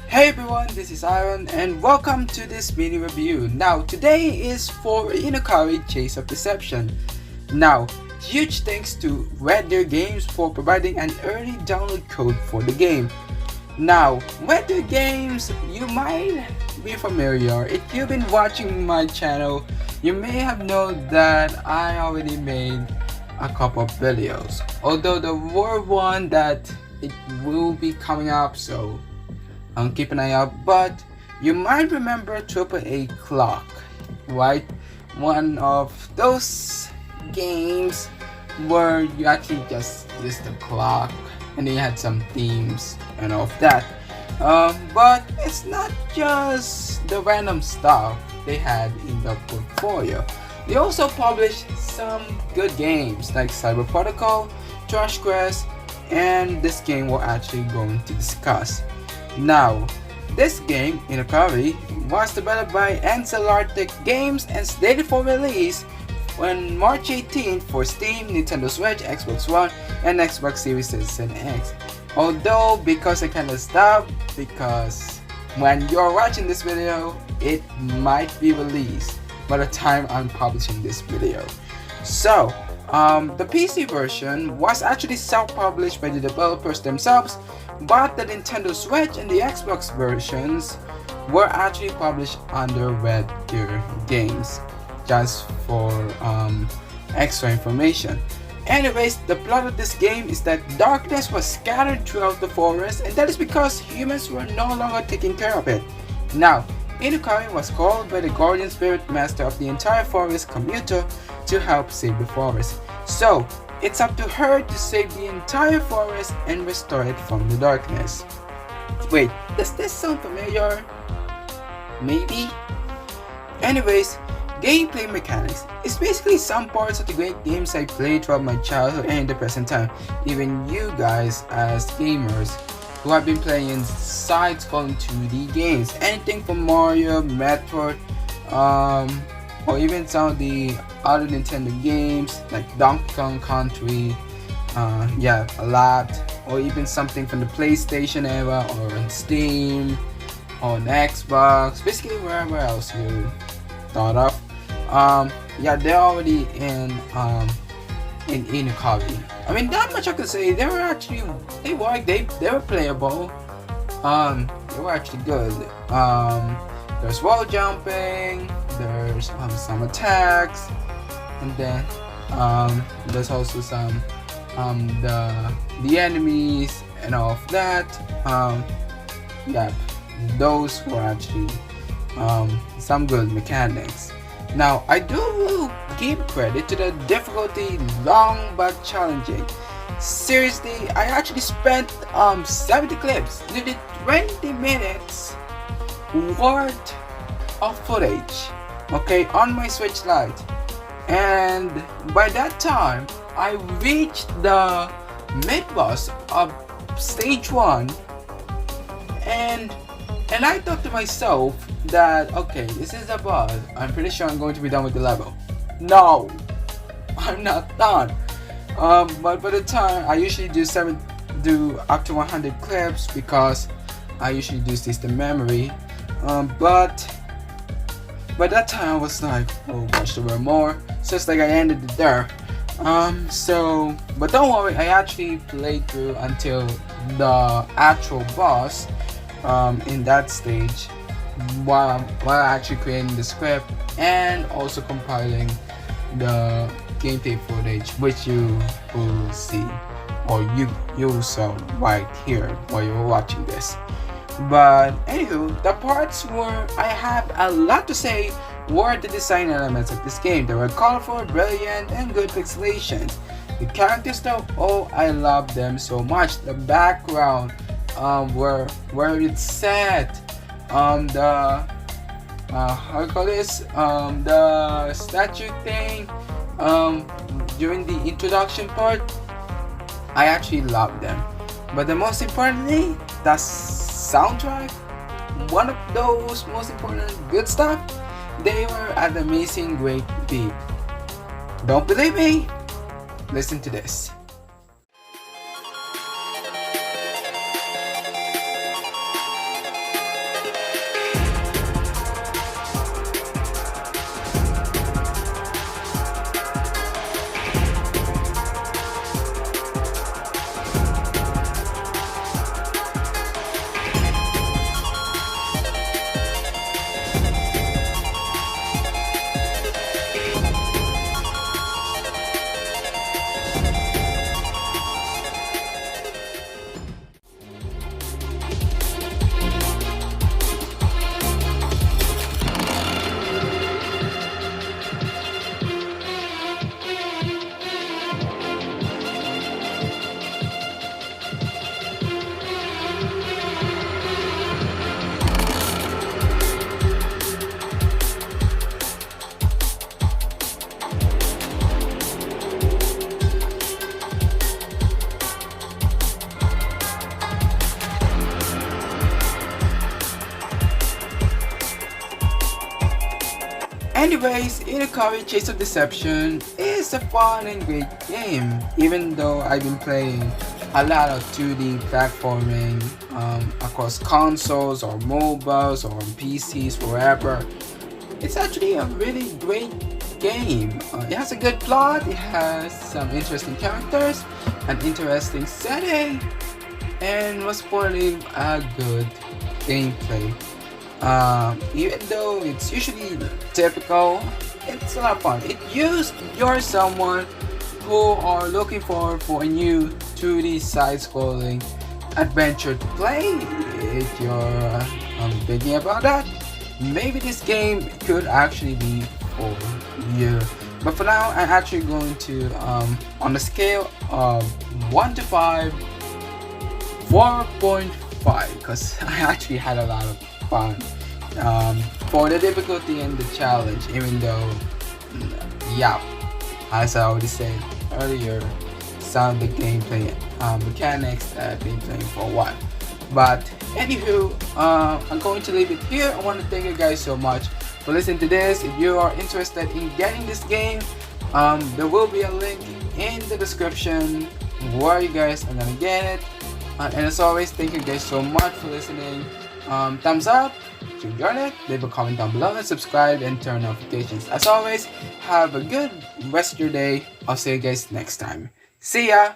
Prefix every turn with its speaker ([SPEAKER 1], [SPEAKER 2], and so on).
[SPEAKER 1] Hey everyone, this is Aaron and welcome to this mini review. Now today is for Inukari Chase of Deception. Now, huge thanks to RedDeerGames for providing an early download code for the game. Now, RedDeerGames, you might be familiar. If you've been watching my channel, you may have known that I already made a couple of videos. Although there were one that it will be coming up, so keep an eye out. But you might remember AAA Clock, right? One of those games where you actually just use the clock and they had some themes and all of that. But it's not just the random stuff they had in the portfolio. They also published some good games like Cyber Protocol, Trash Quest, and this game we're actually going to discuss. Now, this game, Inukari, was developed by Einzelartig Games and slated for release on March 18th for Steam, Nintendo Switch, Xbox One, and Xbox Series S and X. Although, because I kinda stopped, because when you're watching this video, it might be released by the time I'm publishing this video. So, the PC version was actually self-published by the developers themselves, but the Nintendo Switch and the Xbox versions were actually published under RedDeerGames, just for extra information. Anyways, the plot of this game is that darkness was scattered throughout the forest, and that is because humans were no longer taking care of it. Now, Inukari was called by the guardian spirit master of the entire forest, Commuter, to help save the forest. So, it's up to her to save the entire forest and restore it from the darkness. Wait, does this sound familiar? Maybe? Anyways, gameplay mechanics is basically some parts of the great games I played throughout my childhood and in the present time. Even you guys as gamers who have been playing side-scrolling 2D games, anything from Mario, Metroid, or even some of the other Nintendo games like Donkey Kong Country, yeah, a lot, or even something from the PlayStation era or on Steam, on Xbox, basically wherever else you thought of. Yeah, they're already in Inukari. I mean, not much I could say. They were actually, they were playable. They were actually good. There's wall jumping, there's some attacks, and then there's also some the enemies and all of that. Yeah, those were actually some good mechanics. Now, I do give credit to the difficulty, long but challenging. Seriously, I actually spent 70 clips, nearly 20 minutes worth of footage, okay, on my Switch Lite, and by that time I reached the mid-boss of stage 1, and I thought to myself that, okay, this is the boss, I'm pretty sure I'm going to be done with the level. No, I'm not done. But by the time I usually do up to 100 clips because I usually do system memory. But by that time I was like, oh gosh, there were more. So it's like I ended it there. But don't worry, I actually played through until the actual boss in that stage while actually creating the script and also compiling the gameplay footage, which you will see, or you saw right here while you were watching this. But anywho, the parts where I have a lot to say were the design elements of this game. They were colorful, brilliant, and good pixelations. The characters though, oh, I love them so much. The background, where it's set, the how you call this, the statue thing, during the introduction part, I actually love them. But the most importantly, the soundtrack, one of those most important good stuff, they were at an amazing great beat. Don't believe me? Listen to this. Anyways, Inukari Chase of Deception is a fun and great game, even though I've been playing a lot of 2D platforming across consoles or mobiles or on PCs, wherever. It's actually a really great game. It has a good plot, it has some interesting characters, an interesting setting, and most importantly, a good gameplay. Even though it's usually typical, it's a lot of fun. You're someone who are looking for a new 2D side-scrolling adventure to play. If you're thinking about that, maybe this game could actually be for you. But for now, I'm actually going to, on a scale of 1 to 5, 4.5, because I actually had a lot of fun. For the difficulty and the challenge, even though, yeah, as I already said earlier, some of the gameplay mechanics that I've been playing for a while. But anywho, I'm going to leave it here. I want to thank you guys so much for listening to this. If you are interested in getting this game, there will be a link in the description where you guys are gonna get it. And as always, thank you guys so much for listening. Thumbs up if you enjoyed it, leave a comment down below and subscribe and turn notifications. As always, have a good rest of your day. I'll see you guys next time. See ya!